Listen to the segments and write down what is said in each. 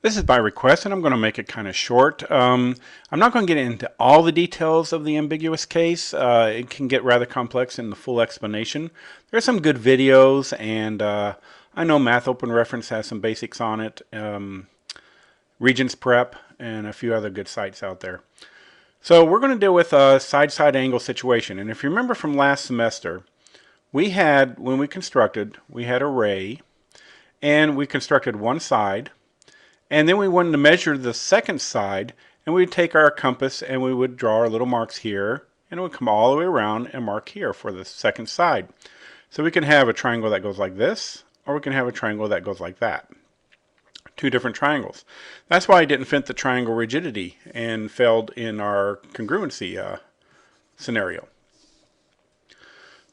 This is by request, and I'm going to make it kind of short. I'm not going to get into all the details of the ambiguous case. It can get rather complex in the full explanation. There are some good videos, and I know Math Open Reference has some basics on it. Regents Prep, and a few other good sites out there. So we're going to deal with a side-side angle situation. And if you remember from last semester, we had, when we constructed, we had a ray, and we constructed one side. And then we wanted to measure the second side, and we'd take our compass and we would draw our little marks here, and it would come all the way around and mark here for the second side. So we can have a triangle that goes like this, or we can have a triangle that goes like that. Two different triangles. That's why I didn't fit the triangle rigidity and failed in our congruency scenario.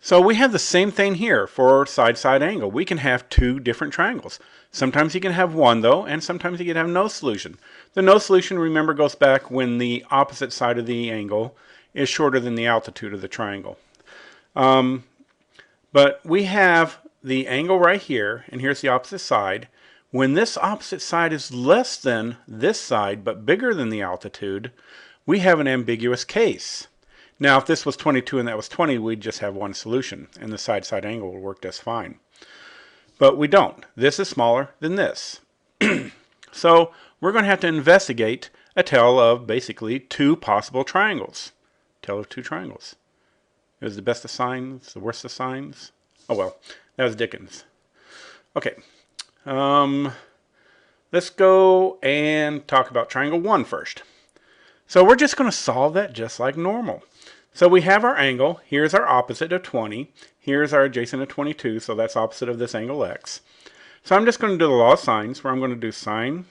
So we have the same thing here for side-side angle. We can have two different triangles. Sometimes you can have one though, and sometimes you can have no solution. The no solution, remember, goes back when the opposite side of the angle is shorter than the altitude of the triangle. But we have the angle right here, and here's the opposite side. When this opposite side is less than this side, but bigger than the altitude, we have an ambiguous case. Now, if this was 22 and that was 20, we'd just have one solution, and the side-side angle would work just fine. But we don't. This is smaller than this. So we're going to have to investigate a tale of basically two possible triangles. Tale of two triangles. It was the best of signs, the worst of signs. Oh well, that was Dickens. Okay. Let's go and talk about triangle 1 first. So we're just going to solve that just like normal. So we have our angle. Here's our opposite of 20. Here's our adjacent of 22, so that's opposite of this angle x. So I'm just going to do the law of sines, where I'm going to do sine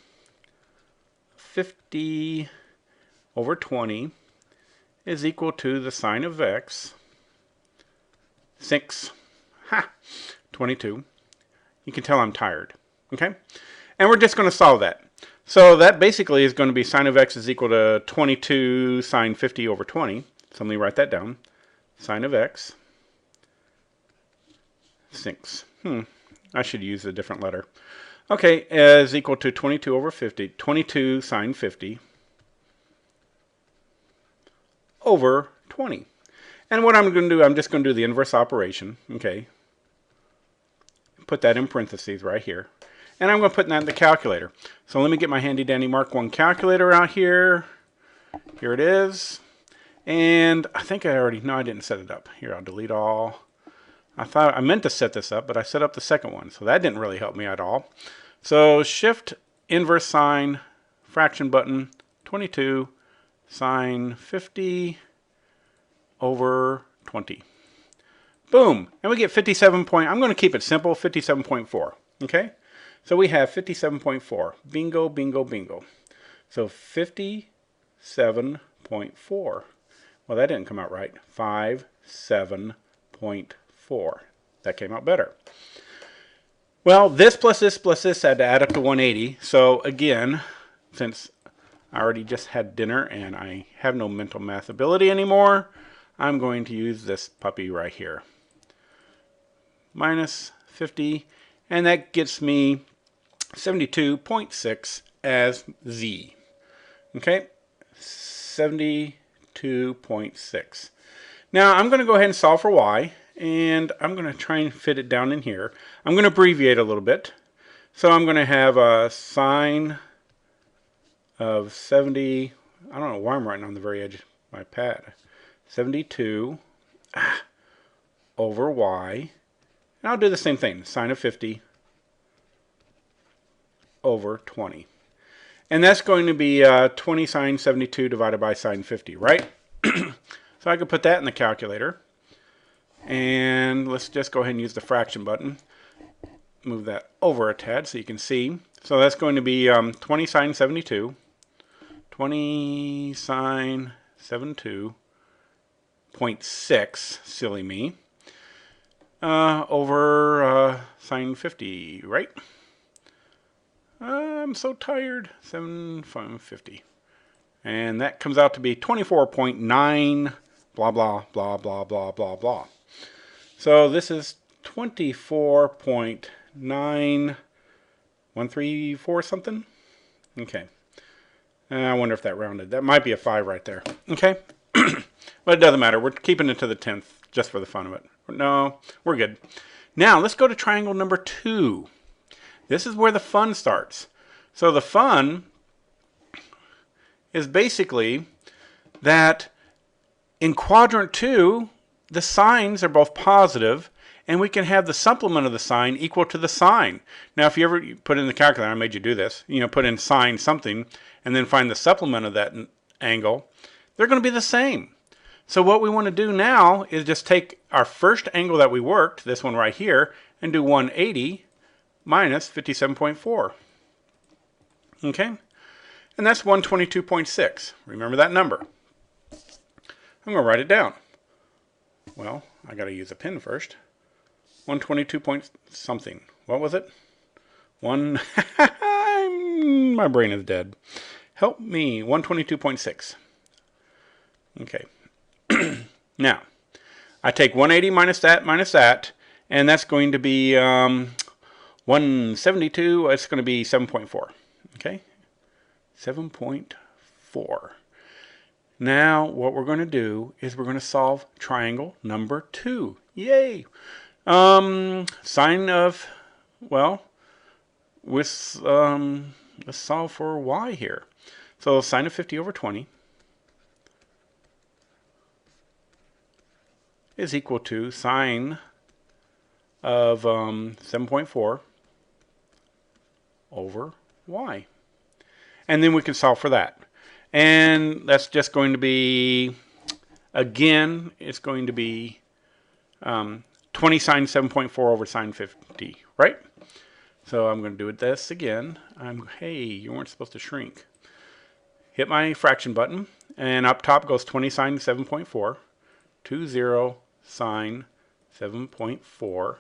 50 over 20 is equal to the sine of x, 22. You can tell I'm tired. Okay? And we're just going to solve that. So that basically is going to be sine of x is equal to 22 sine 50 over 20. So let me write that down. Sine of x, 6. I should use a different letter. Okay, is equal to 22 over 50. 22 sine 50 over 20. And what I'm going to do, I'm just going to do the inverse operation. Okay. Put that in parentheses right here. And I'm going to put that in the calculator. So let me get my handy dandy Mark 1 calculator out here. Here it is. And I think I already, no, I didn't set it up. Here, I'll delete all. I meant to set this up, but I set up the second one. So that didn't really help me at all. So shift inverse sine, fraction button, 22 sine 50 over 20. Boom. And we get 57 point, I'm going to keep it simple, 57.4. Okay? So we have 57.4. Bingo, bingo, bingo. So 57.4. Well, that didn't come out right. 57.4. That came out better. Well, this plus this plus this had to add up to 180. So again, since I already just had dinner and I have no mental math ability anymore, I'm going to use this puppy right here. Minus 50, and that gets me 72.6 as z. Okay, 72.6. Now I'm going to go ahead and solve for y, and I'm going to try and fit it down in here. I'm going to abbreviate a little bit. So I'm going to have a sine of 70, I don't know why I'm writing on the very edge of my pad, 72 over y. And I'll do the same thing, sine of 50 over 20. And that's going to be 20 sine 72 divided by sine 50, right? So I could put that in the calculator. And let's just go ahead and use the fraction button. Move that over a tad so you can see. So that's going to be 20 sine 72. 20 sine 72.6, silly me. Over sine 50, right? I'm so tired. 750. And that comes out to be 24.9 blah, blah, blah, blah, blah, blah, blah. So this is 24.9134 something. Okay. I wonder if that rounded. That might be a 5 right there. Okay. But it doesn't matter. We're keeping it to the 10th just for the fun of it. No, we're good. Now, let's go to triangle number 2. This is where the fun starts. So the fun is basically that in quadrant 2, the signs are both positive, and we can have the supplement of the sign equal to the sine. Now, if you ever put in the calculator, I made you do this, put in sine something, and then find the supplement of that angle, they're going to be the same. So what we want to do now is just take our first angle that we worked, this one right here, and do 180 minus 57.4. Okay? And that's 122.6. Remember that number. I'm going to write it down. Well, I got to use a pen first. 122 point something. What was it? My brain is dead. Help me. 122.6. Okay. Now, I take 180 minus that, and that's going to be 172. It's going to be 7.4. Okay? 7.4. Now, what we're going to do is we're going to solve triangle number 2. Yay! Sine of, well, let's solve for y here. So sine of 50 over 20 is equal to sine of 7.4 over y. And then we can solve for that. And that's just going to be, again, it's going to be 20 sine 7.4 over sine 50, right? So I'm going to do this again. Hey, you weren't supposed to shrink. Hit my fraction button, and up top goes 20 sine 7.4, 20 sine 7.4,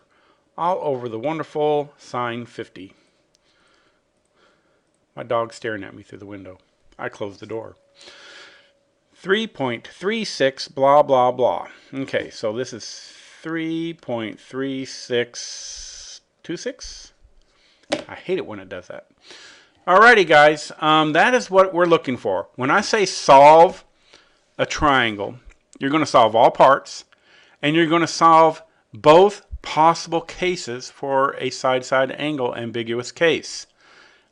all over the wonderful sine 50. My dog's staring at me through the window. I closed the door. 3.36 blah blah blah. Okay, so this is 3.3626. I hate it when it does that. Alrighty guys, that is what we're looking for. When I say solve a triangle, you're going to solve all parts, and you're going to solve both possible cases for a side-side angle ambiguous case.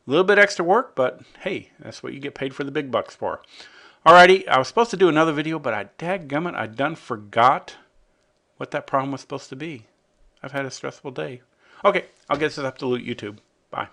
A little bit extra work, but hey, that's what you get paid for the big bucks for. Alrighty, I was supposed to do another video, but I done forgot what that problem was supposed to be. I've had a stressful day. Okay, I'll get this up to YouTube. Bye.